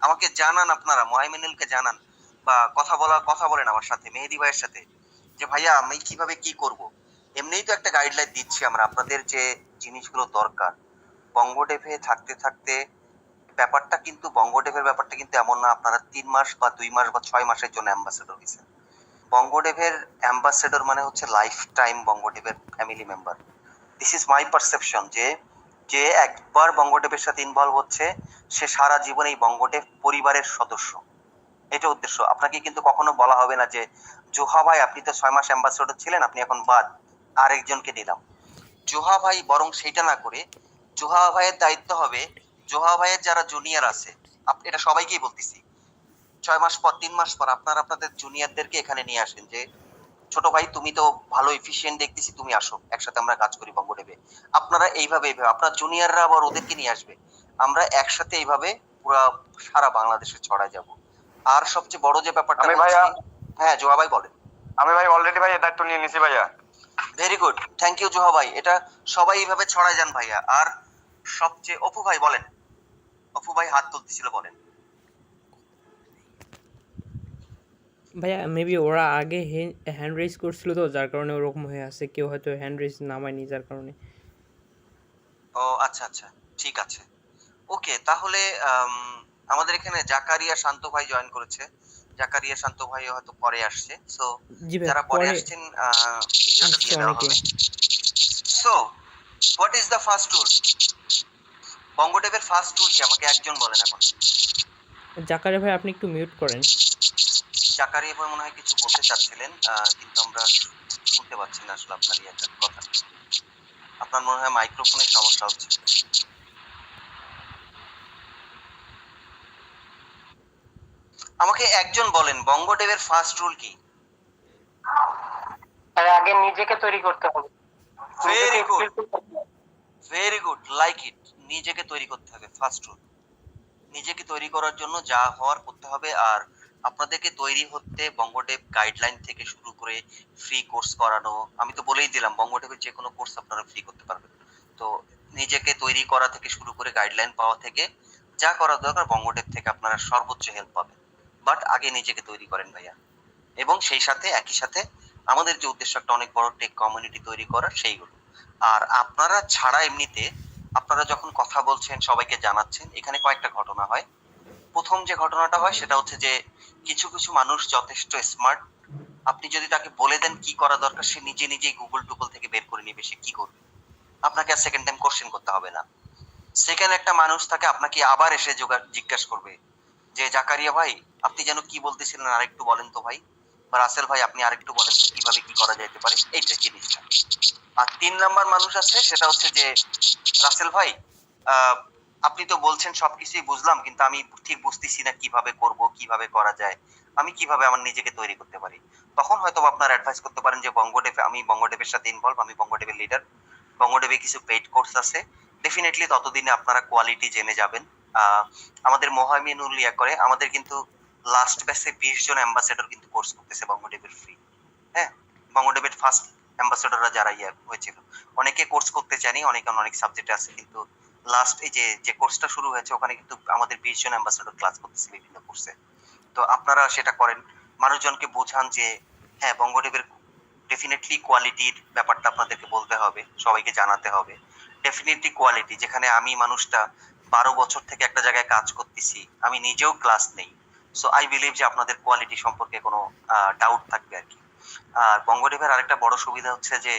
আমাকে জানান, আপনারা মোহাইমিনুলকে জানান বা কথা বলেন আমার সাথে, মেহেদী ভাইয়ের সাথে, যে ভাইয়া আমি কিভাবে কি করব। এমনিই তো একটা গাইডলাইন দিচ্ছি আমরা, আপনাদের যে জিনিসগুলো দরকার বঙ্গডেভে থাকতে থাকতে। বঙ্গডেভের ব্যাপারটা কিন্তু এমন না আপনারা 3 মাস বা 2 মাস বা 6 মাসের জন্য অ্যাম্বাসেডর হয়েছেন। বঙ্গডেভের অ্যাম্বাসেডর মানে হচ্ছে লাইফ টাইম বঙ্গডেভের family member. This is my perception, যে যে একবার বঙ্গডেভের সাথে ইনভলভ হচ্ছে সে সারা জীবন এই বঙ্গডেভ পরিবারের সদস্য। এটা উদ্দেশ্য। আপনাকে কিন্তু কখনো বলা হবে না যে জোহা ভাই আপনি তো 6 মাস অ্যাম্বাসেডর ছিলেন, আপনি এখন বাদ, আরেকজনকে নিলাম। জোহা ভাই বরং সেইটা না করে জোহা ভাইয়ের দায়িত্ব হবে, জোহা ভাইয়ের যারা জুনিয়র আছে, এটা সবাইকেই বলতেছি, 6 মাস পর 3 মাস পর আপনারা আপনাদের জুনিয়রদেরকে এখানে নিয়ে আসেন, যে ছোট ভাই তুমি তো ভালো এফিশিয়েন্ট দেখতেছি, তুমি আসো একসাথে আমরা কাজ করি বঙ্গডেভে। আপনারা এইভাবে আপনার জুনিয়ররা আবার ওদেরকে নিয়ে আসবে, আমরা একসাথে এইভাবে পুরা সারা বাংলাদেশে ছড়ায় যাব। আর সবচেয়ে বড় যে ব্যাপারটা আমি ভাইয়া, হ্যাঁ জোহা ভাই বলেন। আমি ভাই অলরেডি ভাই দায়িত্ব নিয়ে নিছি ভাইয়া। Very good, thank you Zoha ভাই, এটা সবাই এইভাবে ছড়ায় যান ভাইয়া। আর সবচেয়ে অপু ভাই বলেন, অপু ভাই হাত তুলতেছিল, বলেন। ভাইয়া মেবি ওরা আগে হ্যান্ড রেজ করছিল তো, যার কারণে ওরকম হয়ে আছে, কেউ হয়তো হ্যান্ড রেজ নামায়নি যার কারণে। ও আচ্ছা আচ্ছা, ঠিক আছে, ওকে। তাহলে আমাদের এখানে জাকারিয়া শান্ত ভাই জয়েন করেছে। জাকারিয়া শান্ত ভাই হয়তো পরে আসছে, সো জি ভাই, যারা পরে পরে আসছেন ভিডিওটা আসছে দিয়ে দেওয়া অনেকে। হবে। So what is the first rule? বঙ্গডেভের ফার্স্ট রুল কি আমাকে একজন বলেন এখন। জাকারিয়া ভাই আপনি একটু মিউট করেন। জাকারিয়া ভাই মনে হয় কিছু বলতে চাচ্ছিলেন, কিন্তু আমরা শুনতে পাচ্ছি না আসলে আপনার ইয়েটার কথা। আপনার মনে হয় মাইক্রোফোনের সমস্যা হচ্ছে। আমাকে একজন বলেন বঙ্গডেভের ফার্স্ট রুল কি? আগে নিজেকে তৈরি করতে হবে। Very good, very good, like it. নিজেকে তৈরি করতে হবে, ফার্স্ট রুল। নিজেকে তৈরি করার জন্য যা হওয়ার করতে হবে। আর আপনাদেরকে তৈরি হতে বঙ্গডেভ গাইডলাইন থেকে শুরু করে ফ্রি কোর্স করানো, আমি তো বলেই দিলাম বঙ্গডেভের যে কোনো কোর্স আপনারা ফ্রি করতে পারবেন। তো নিজেকে তৈরি করা থেকে শুরু করে গাইডলাইন পাওয়া থেকে যা করা দরকার বঙ্গডেভ থেকে আপনারা সর্বোচ্চ হেল্প পাবেন। বাট আগে নিজেকে তৈরি করেন ভাইয়া। এবং সেই সাথে একই সাথে আমাদের যে উদ্দেশ্য একটা অনেক বড় টেক কমিউনিটি তৈরি করার, সেইগুলো। আর আপনারা ছাড়া এমনিতে আপনারা যখন কথা বলছেন সবাইকে জানাচ্ছেন, এখানে কয়েকটা ঘটনা হয়। প্রথম যে ঘটনাটা হয় সেটা হচ্ছে যে কিছু কিছু মানুষ যথেষ্ট স্মার্ট, আপনি যদি তাকে বলে দেন কি করা দরকার সে নিজে নিজেই গুগল টুগল থেকে বের করে নিবে সে কি করবে, আপনাকে আর সেকেন্ড টাইম কোশ্চেন করতে হবে না। সেকেন্ড একটা মানুষ থাকে আপনাকে আবার এসে জিজ্ঞাসা করবে যে জাকারিয়া ভাই আপনি যেন কি বলতেছিলেন আরেকটু বলেন তো ভাই, বা রাসেল ভাই আপনি আরেকটু বলেন তো কিভাবে কি করা যেতে পারে, এইটা জিনিসটা। আর 3 নাম্বার মানুষ আছে, সেটা হচ্ছে যে রাসেল ভাই আহ, আপনি তো বলছেন সবকিছুই বুঝলাম, কিন্তু আমি ঠিক বুঝতেছি না কিভাবে করব, কিভাবে করা যায়, আমি কিভাবে আমার নিজেকে তৈরি করতে পারি। তখন হয়তো আপনার অ্যাডভাইস করতে পারেন যে আমি বঙ্গডেভের সাথে ইনভলভ, আমি বঙ্গডেভের লিডার, বঙ্গডেভে কিছু পেইড কোর্স আছে, ডেফিনেটলি ততদিনে আপনারা কোয়ালিটি জেনে যাবেন। আমাদের মোহামিনুল ইয়া করে, আমাদের কিন্তু লাস্ট ব্যাচে 20 জন অ্যাম্বাসেডর কিন্তু কোর্স করতেছে বঙ্গডেভের ফ্রি। হ্যাঁ, বঙ্গডেভের ফার্স্ট অ্যাম্বাসেডররা যারা ইয়ে হয়েছিল, অনেকে কোর্স করতে চায়নি, অনেকে অনেক সাবজেক্টে আছে, কিন্তু লাস্ট এই যে যে কোর্সটা শুরু হয়েছে ওখানে কিন্তু আমাদের 20 জন অ্যাম্বাসেডর ক্লাস করতেছে বিভিন্ন কোর্সে। তো আপনারা সেটা করেন, মানুষজনকে বোঝান যে হ্যাঁ বঙ্গডেভের ডেফিনেটলি কোয়ালিটির ব্যাপারটা আপনাদেরকে বলতে হবে, সবাইকে জানাতে হবে। ডেফিনেটলি কোয়ালিটি, যেখানে আমি মানুষটা 12 বছর থেকে একটা জায়গায় কাজ করতেছি, আমি নিজেও ক্লাস নেই। সো আই বিলিভ যে আপনাদের কোয়ালিটি সম্পর্কে কোনো ডাউট থাকবে আর কি। আর বঙ্গডেভের আরেকটা বড় সুবিধা হচ্ছে যে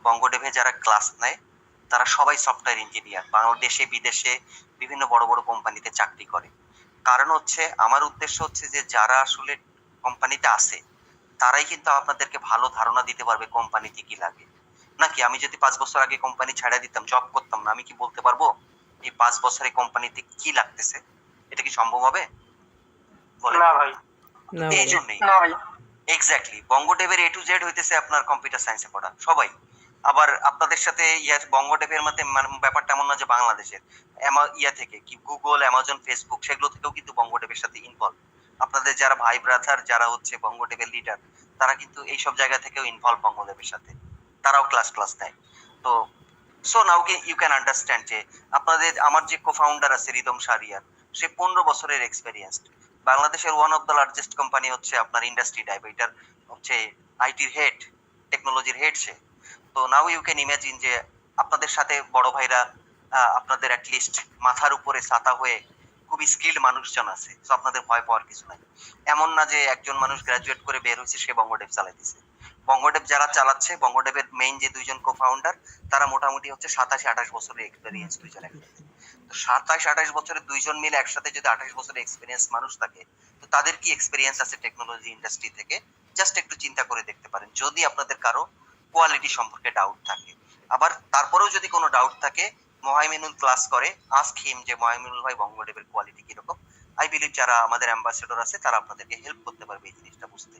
বঙ্গডেভে যারা ক্লাস নেয় তারা সবাই সফটওয়্যার ইঞ্জিনিয়ার, বাংলাদেশে বিদেশে বিভিন্ন বড় বড় কোম্পানিতে চাকরি করে। কারণ হচ্ছে আমার উদ্দেশ্য হচ্ছে যে যারা আসলে কোম্পানিতে আছে তারাই কিন্তু আপনাদেরকে ভালো ধারণা দিতে পারবে কোম্পানিতে কি লাগে। নাকি আমি যদি 5 বছর আগে কোম্পানি ছাড়া দিতাম, জব করতাম না, আমি কি বলতে পারবো এই 5 বছরে কোম্পানিতে কি লাগতেছে? এটা কি সম্ভব হবে? বলেন। না ভাই, না এই ভাই। জন্যই না ভাই, এক্স্যাক্টলি বঙ্গডেভের A to Z হইতেছে আপনার কম্পিউটার সায়েন্সে পড়া সবাই। আবার আপনাদের সাথে বঙ্গডেভের মধ্যে ব্যাপারটা এমন না যে বাংলাদেশের ইয়া থেকে কি গুগল, অ্যামাজন, ফেসবুক সেগুলো থেকেও কিন্তু বঙ্গডেভের সাথে ইনভলভ। আপনাদের যারা ভাই ব্রাদার যারা হচ্ছে বঙ্গডেভের লিডার, তারা কিন্তু এইসব জায়গা থেকেও ইনভলভ বঙ্গডেভের সাথে, তারাও ক্লাস নেয়। তো so now you can understand যে আপনাদের আমার যে কো ফাউন্ডার আছে রিদম শাহরিয়ার, সে 15 বছরের এক্সপেরিয়েন্স। বাংলাদেশের one of the largest company হচ্ছে আপনার ইন্ডাস্ট্রি ডাইভ, এটার হচ্ছে আইটির হেড, টেকনোলজির হেড সে। তো নাও ইউ ক্যান ইমাজিন যে আপনাদের সাথে বড় ভাইরা আপনাদের অ্যাটলিস্ট মাথার উপরে ছাতা হয়ে খুবই স্কিল্ড মানুষজন আছে, তো আপনাদের ভয় পাওয়ার কিছু নাই। এমন না যে একজন মানুষ গ্রাজুয়েট করে বের হয়েছে সে বঙ্গডেভ চালাইতেছে। বঙ্গডেভ যারা চালাচ্ছে, বঙ্গডেভের মেইন যে দুইজন কো ফাউন্ডার, তারা মোটামুটি হচ্ছে 27-28 বছরের এক্সপেরিয়েন্স দুইজন একসাথে। তো 27-28 বছরের দুইজন মিলে একসাথে যদি 28 বছরের এক্সপেরিয়েন্স মানুষ থাকে, তো তাদের কি এক্সপেরিয়েন্স আছে টেকনোলজি ইন্ডাস্ট্রি থেকে জাস্ট একটু চিন্তা করে দেখতে পারেন, যদি আপনাদের কারো কোয়ালিটি সম্পর্কে ডাউট থাকে। আবার তারপরেও যদি কোনো ডাউট থাকে, মহাইমিনুল ক্লাস করে, আস্ক হিম যে মহাইমিনুল ভাই বঙ্গডেভের কোয়ালিটি কিরকম। আই বিলিভ যারা আমাদের অ্যাম্বাসেডর আছে তারা আপনাদেরকে হেল্প করতে পারবে এই জিনিসটা বুঝতে।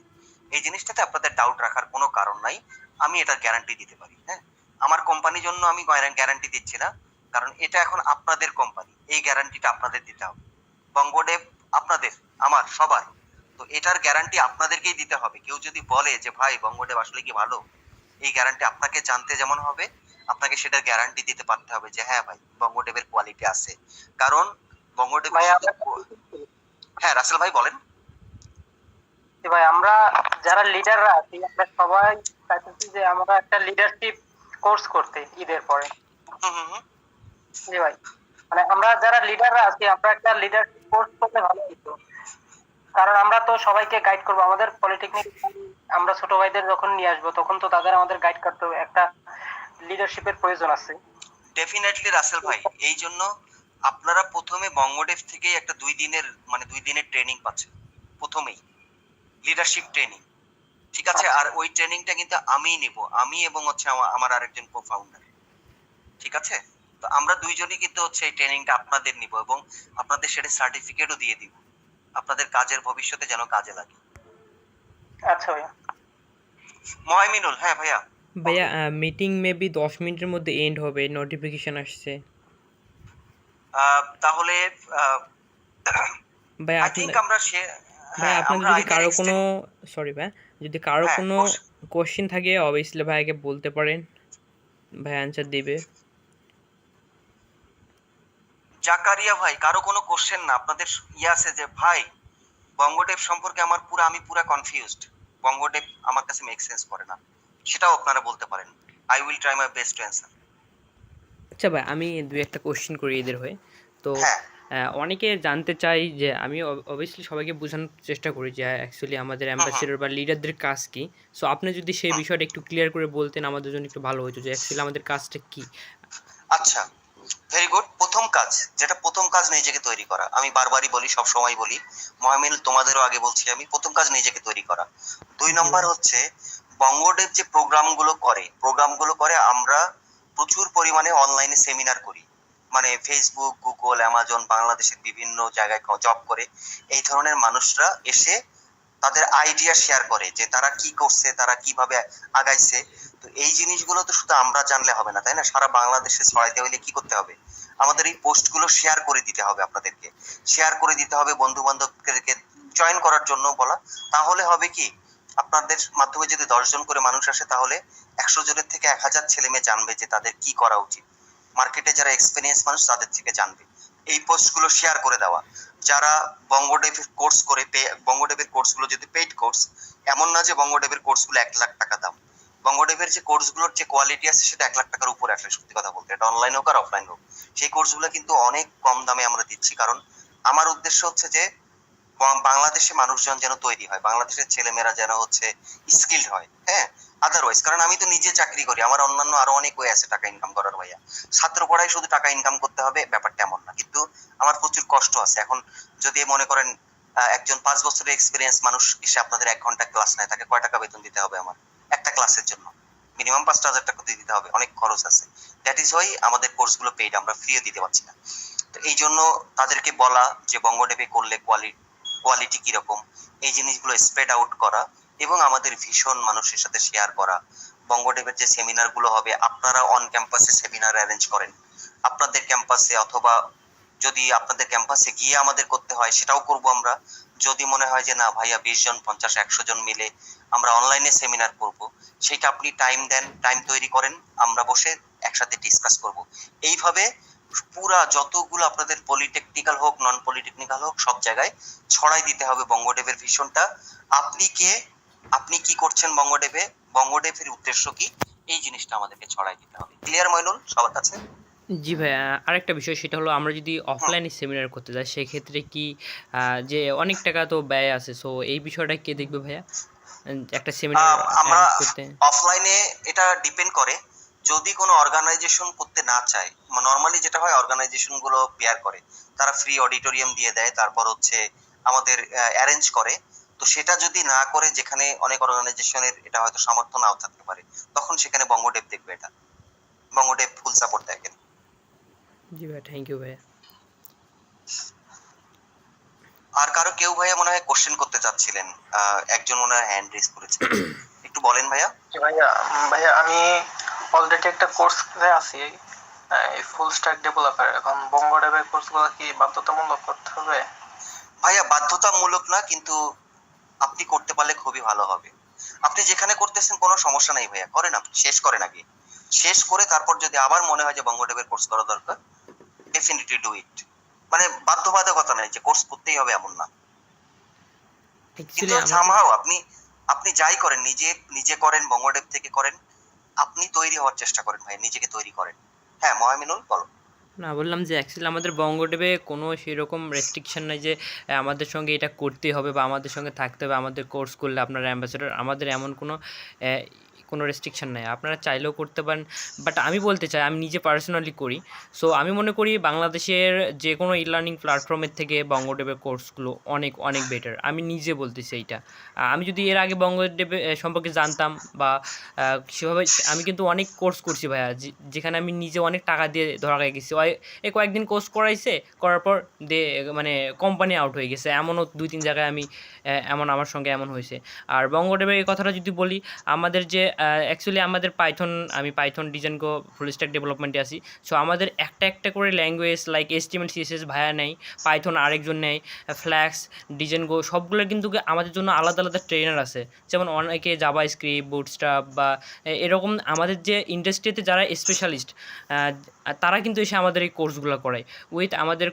এই জিনিসটাতে আপনাদের ডাউট রাখার কোনো কারণ নাই, আমি এটা গ্যারান্টি দিতে পারি। হ্যাঁ, আমার কোম্পানির জন্য আমি গ্যারান্টি দিচ্ছি না, কারণ এটা এখন আপনাদের কোম্পানি, এই গ্যারান্টিটা আপনাদের দিতে হবে। বঙ্গডেভ আপনাদের, আমার, সবার। তো এটার গ্যারান্টি আপনাদেরকেই দিতে হবে। কেউ যদি বলে যে ভাই বঙ্গডেভ আসলে কি ভালো, এই গ্যারান্টি আপনাকে জানতে যেমন হবে, আপনাকে সেটার গ্যারান্টি দিতে পারতে হবে যে হ্যাঁ ভাই বঙ্গডেভের কোয়ালিটি আছে। কারণ বঙ্গডেভ, ভাই হ্যাঁ রাসেল ভাই বলেন। ভাই আমরা যারা লিডাররা আছি আমরা সবাই চাইতেছি যে আমরা একটা লিডারশিপ কোর্স করতে ঈদের পরে। জি ভাই, মানে আমরা যারা লিডাররা আছি আমরা একটা লিডারশিপ কোর্স করতে ভালো হতো, কারণ আমরা তো সবাইকে গাইড করবো। আমাদের পলিটেকনিক আমরা ছোট ভাইদের যখন নিয়ে আসবো তখন তো তাদের আমাদের গাইড করতে হবে, একটা লিডারশিপের প্রয়োজন আছে। ডেফিনেটলি রাসেল ভাই, এই জন্য আপনারা প্রথমে বঙ্গডেভ থেকেই একটা 2 দিনের ট্রেনিং পাচ্ছেন প্রথমেই, লিডারশিপ ট্রেনিং। ঠিক আছে, আর ওই ট্রেনিংটা কিন্তু আমিই নিব, আমি এবং হচ্ছে আমার আরেকজন কো ফাউন্ডার। ঠিক আছে, তো আমরা দুইজনই কিন্তু হচ্ছে এই ট্রেনিংটা আপনাদের নিব এবং আপনাদের সেটা সার্টিফিকেটও দিয়ে দিব, আপনাদের কাজের ভবিষ্যতে যেন কাজে লাগে। আচ্ছা ভাইয়া। মহাইমিনুল, হ্যাঁ ভাইয়া। ভাইয়া মিটিং মেবি 10 মিনিটের মধ্যে এন্ড হবে, নোটিফিকেশন আসছে। তাহলে ভাই আই থিংক আমরা ভাই আপনাদের যদি কারো কোনো সরি ভাই, যদি কারো কোনো কোশ্চেন থাকে অবভিয়াসলি ভাইকে বলতে পারেন, ভাই অ্যানসার দিবে। জাকারিয়া ভাই, কারো কোনো কোশ্চেন না, আপনাদের আছে যে ভাই বঙ্গডেভ সম্পর্কে আমি পুরা কনফিউজড, বঙ্গডেভ আমার কাছে মেক সেন্স করে না, সেটাও আপনারা বলতে পারেন। I will try my best to answer. আচ্ছা ভাই, আমি দুই একটা কোশ্চেন করি এদের হয়ে। তো হ্যাঁ, অনেকে জানতে চাই যে আমি অবভিয়াসলি সবাইকে বোঝানোর চেষ্টা করি যে অ্যাকচুয়ালি আমাদের অ্যাম্বাসেডর বা লিডারদের কাজ কি। সো আপনি যদি সেই বিষয়টা একটু ক্লিয়ার করে বলতেন আমাদের জন্য একটু ভালো হতো, যে অ্যাকচুয়ালি আমাদের কাজটা কি। আচ্ছা, ভেরি গুড। প্রথম কাজ নিজেকে তৈরি করা। আমি বারবারই বলি, সব সময় বলি, মহামিনুল তোমাদেরও আগে বলছি, আমি প্রথম কাজ নিজেকে তৈরি করা। 2 নম্বর হচ্ছে বঙ্গডেভ যে প্রোগ্রামগুলো করে আমরা প্রচুর পরিমাণে অনলাইনে সেমিনার করি, মানে ফেসবুক, গুগল, অ্যামাজন, বাংলাদেশের বিভিন্ন জায়গায় জব করে এই ধরনের মানুষরা এসে তাদের আইডিয়া শেয়ার করে যে তারা কি করছে, তারা কিভাবে আগাইছে। তো এই জিনিসগুলো তো শুধু আমরা জানলে হবে না, তাই না? সারা বাংলাদেশে ছড়াইতে হলে কি করতে হবে? আমাদের এই পোস্টগুলো শেয়ার করে দিতে হবে, আপনাদেরকে শেয়ার করে দিতে হবে, বন্ধু বান্ধবদেরকে জয়েন করার জন্য বলা। তাহলে হবে কি, আপনাদের মাধ্যমে যদি 10 জন করে মানুষ আসে, তাহলে 100 জনের থেকে 1000 ছেলে মেয়ে জানবে যে তাদের কি করা উচিত। মার্কেটে যারা এক্সপেরিয়েন্স মানুষ তাদের থেকে জানবে। এই পোস্টগুলো শেয়ার করে দেওয়া। যারা বঙ্গডেভের কোর্স করে, বঙ্গডেভের কোর্সগুলো যদি পেইড কোর্স, এমন না যে বঙ্গডেভের কোর্সগুলো 1 লাখ টাকা দাম। বঙ্গডেভের যে কোর্সগুলোর যে কোয়ালিটি আছে সেটা 1 লাখ টাকার উপরে আসলে, সত্যি কথা বলতে, এটা অনলাইন হোক আর অফলাইন হোক, সেই কোর্সগুলো কিন্তু অনেক কম দামে আমরা দিচ্ছি। কারণ আমার উদ্দেশ্য হচ্ছে যে বাংলাদেশে মানুষজন যেন তৈরি হয়, বাংলাদেশের ছেলেমেয়েরা যেন হচ্ছে স্কিলড হয়। হ্যাঁ, আদারওয়াইজ, কারণ আমি তো নিজে চাকরি করি, আমার অন্যান্য আরো অনেক ওয়ে আছে টাকা ইনকাম করার ভাইয়া। ছাত্র পড়ায় শুধু টাকা ইনকাম করতে হবে ব্যাপারটা এমন না, কিন্তু আমার প্রচুর কষ্ট আছে। এখন যদি মনে করেন একজন 5 বছরের এক্সপিরিয়েন্স মানুষ এসে আপনাদের 1 ঘন্টা ক্লাস নেয়, তাকে কয় টাকা বেতন দিতে হবে? আমার একটা ক্লাসের জন্য মিনিমাম 5,000 টাকা দিতে হবে, অনেক খরচ আছে। দ্যাট ইজ ওয়াই আমাদের কোর্সগুলো পেইড, আমরা ফ্রিও দিতে পারছি না। তো এই জন্য তাদেরকে বলা যে বঙ্গডেভে করলে কোয়ালিটি কিরকম, এই জিনিসগুলো স্প্রেড আউট করা এবং আমাদের ভীষণ মানুষের সাথে শেয়ার করা। বঙ্গডেভের যে সেমিনার গুলো হবে, আপনারা অন ক্যাম্পাসে সেমিনার অ্যারেঞ্জ করেন আপনাদের ক্যাম্পাসে, অথবা যদি আপনাদের ক্যাম্পাসে গিয়ে আমাদের করতে হয় সেটাও করব আমরা। যদি মনে হয় যে না ভাইয়া 20 জন 50 100 জন মিলে আমরা অনলাইনে সেমিনার করব, সেটা আপনি টাইম দেন, টাইম তৈরি করেন, আমরা বসে একসাথে ডিসকাস করব। এইভাবে পুরা যতগুলো আপনাদের পলিটেকনিক্যাল হোক নন পলিটেকনিক্যাল হোক সব জায়গায় ছড়াই দিতে হবে বঙ্গদেবের ভিশনটা। আপনি কে, আপনি কি করছেন বঙ্গদেবে, বঙ্গদেবের উদ্দেশ্য কি, এই জিনিসটা আমাদেরকে ছড়াই দিতে হবে। ক্লিয়ার মইনুল সবার কাছে? জি ভাইয়া, আরেকটা বিষয় সেটা হলো আমরা যদি অফলাইনে সেমিনার করতে যাই সেক্ষেত্রে কি যে অনেক টাকা তো ব্যয় আছে, সো এই বিষয়টা কে দেখবে ভাইয়া একটা সেমিনার আমরা করতে? অফলাইনে এটা ডিপেন্ড করে, যদি কোনো অর্গানাইজেশন করতে না চায়, নরমালি যেটা হয় অর্গানাইজেশন গুলো পেয়ার করে, তারা ফ্রি অডিটোরিয়াম দিয়ে দেয়, তারপর হচ্ছে আমাদের অ্যারেঞ্জ করে। তো সেটা যদি না করে, যেখানে অনেক অর্গানাইজেশনের এটা হয়তো সামর্থ্য নাও থাকতে পারে, তখন সেখানে বঙ্গদেব দেখবে, এটা বঙ্গদেব ফুল সাপোর্ট দেয় এখানে। জি ভাইয়া, থ্যাংক ইউ ভাইয়া। আর কারো কেউ ভাইয়া মনে হয় কোশ্চেন করতে চাচ্ছিলেন, একজন মনে হয় হ্যান্ড রেজ করেছে, একটু বলেন ভাইয়া। ভাইয়া ভাইয়া আমি অলরেডি একটা কোর্সে আছি, ফুল স্ট্যাক ডেভেলপার। এখন বঙ্গদেবের কোর্সগুলো কি বাধ্যতামূলক করতে হবে? ভাইয়া বাধ্যতামূলক না, কিন্তু আপনি করতে পারলে খুবই ভালো হবে। আপনি যেখানে করতেছেন কোনো সমস্যা নাই ভাইয়া, করেন, আপনি শেষ করেন আগে। শেষ করে তারপর যদি আবার মনে হয় যে বঙ্গদেবের কোর্স করা দরকার, ডেফিনেটলি ডু ইট। মানে বাধ্যবাধকতা নাই যে কোর্স করতেই হবে এমন না, কিন্তু সামহাও আপনি যাই করেন, নিজে করেন, বঙ্গদেব থেকে করেন, আপনি তৈরি হওয়ার চেষ্টা করেন ভাই, নিজেকে তৈরি করেন। হ্যাঁ মহামিনুল বলো। না, বললাম যে অ্যাকচুয়ালি আমাদের বঙ্গদেবে কোনো সেরকম রেস্ট্রিকশন নাই যে আমাদের সঙ্গে এটা করতেই হবে বা আমাদের সঙ্গে থাকতে হবে, আমাদের কোর্স করলে আপনারা অ্যাম্বাসেডর, আমাদের এমন কোনো রেস্ট্রিকশন নাই, আপনারা চাইলেও করতে পারেন। বাট আমি বলতে চাই, আমি নিজে পার্সোনালি করি, সো আমি মনে করি বাংলাদেশের যে কোনো ই লার্নিং প্ল্যাটফর্মের থেকে বঙ্গদেবের কোর্সগুলো অনেক অনেক বেটার। আমি নিজে বলতেছি এইটা। আমি যদি এর আগে বঙ্গদেব সম্পর্কে জানতাম বা সেভাবে, আমি কিন্তু অনেক কোর্স করছি ভাইয়া, যেখানে আমি নিজে অনেক টাকা দিয়ে ধরা গেছি। কয়েকদিন কোর্স করাইছে, করার পর মানে কোম্পানি আউট হয়ে গেছে, এমনও 2-3 জায়গায় আমি আমার সঙ্গে এমন হয়েছে। আর বঙ্গদেবের এই কথাটা যদি বলি, আমাদের যে অ্যাকচুয়ালি আমাদের আমি পাইথন ডিজাইন ফুল স্ট্যাক ডেভেলপমেন্টে আছি। সো আমাদের একটা করে ল্যাঙ্গুয়েজ লাইক HTML CSS ভাইয়া নেয়, পাইথন আরেকজন নেয়, ফ্ল্যাক্স, ডিজাইন সবগুলোর কিন্তু আমাদের জন্য আলাদা আলাদা ট্রেনার আছে। যেমন অনেকে জাভা স্ক্রিপ্ট, বুটস্ট্র্যাপ বা এরকম আমাদের যে ইন্ডাস্ট্রিতে যারা স্পেশালিস্ট, তারা কিন্তু এসে আমাদের এই কোর্সগুলো করায়। উইথ আমাদের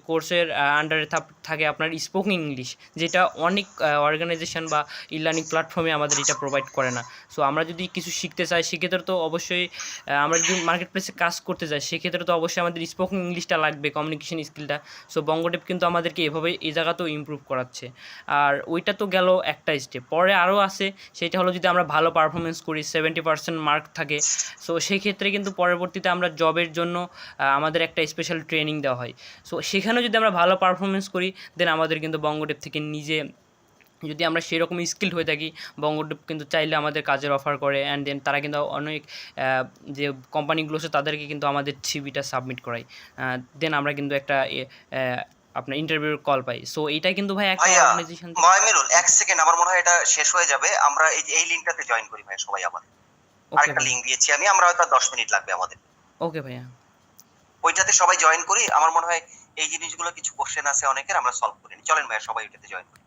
কোর্সের আন্ডারে থাকে আপনার স্পোকেন ইংলিশ, যেটা অনেক অর্গানাইজেশন বা ই লার্নিং প্ল্যাটফর্মে আমাদের এটা প্রোভাইড করে না। সো আমরা যদি কিছু শিখতে চাই সেক্ষেত্রে তো অবশ্যই, আমরা যদি মার্কেট প্লেসে কাজ করতে যাই সেক্ষেত্রে তো অবশ্যই আমাদের স্পোকেন ইংলিশটা লাগবে, কমিউনিকেশন স্কিলটা। সো বঙ্গদেব কিন্তু আমাদেরকে এভাবে এই জায়গাতেও ইমপ্রুভ করাচ্ছে। আর ওইটা তো গেল একটা স্টেপ, পরে আরও আছে, সেটা হলো যদি আমরা ভালো পারফরমেন্স করি, 70% মার্ক থাকে, সো সেই ক্ষেত্রে কিন্তু পরবর্তীতে আমরা জবের জন্য আমাদের একটা স্পেশাল ট্রেনিং দেওয়া হয়। সো সেখানেও যদি আমরা ভালো পারফরমেন্স করি, দেন আমাদের কিন্তু বঙ্গদেব থেকে নিজে, যদি আমরা সেরকম স্কিল্ড হয়ে থাকি, বঙ্গদেব কিন্তু চাইলে আমাদের কাজের অফার করে। অ্যান্ড দেন তারা কিন্তু অনেক যে কোম্পানিগুলো আছে তাদেরকে কিন্তু আমাদের সিভিটা সাবমিট করায়, দেন আমরা কিন্তু একটা আপনার ইন্টারভিউর কল পাই। সো এইটাই কিন্তু ভাই একটা অর্গানাইজেশন। মহামিনুল এক সেকেন্ড, আমার মনে হয় এটা শেষ হয়ে যাবে, আমরা এই লিংকটাতে জয়েন করি ভাই সবাই। আবার আরেকটা লিংক দিয়েছি আমি, আমরা হয়তো 10 মিনিট লাগবে আমাদের। ওকে ভাইয়া, ওইটাতে সবাই জয়েন করি। আমার মনে হয় এই জিনিসগুলো কিছু কোশ্চেন আছে অনেকের, আমরা সলভ করি। চলেন ভাইয়া সবাই ওইটাতে জয়েন করি।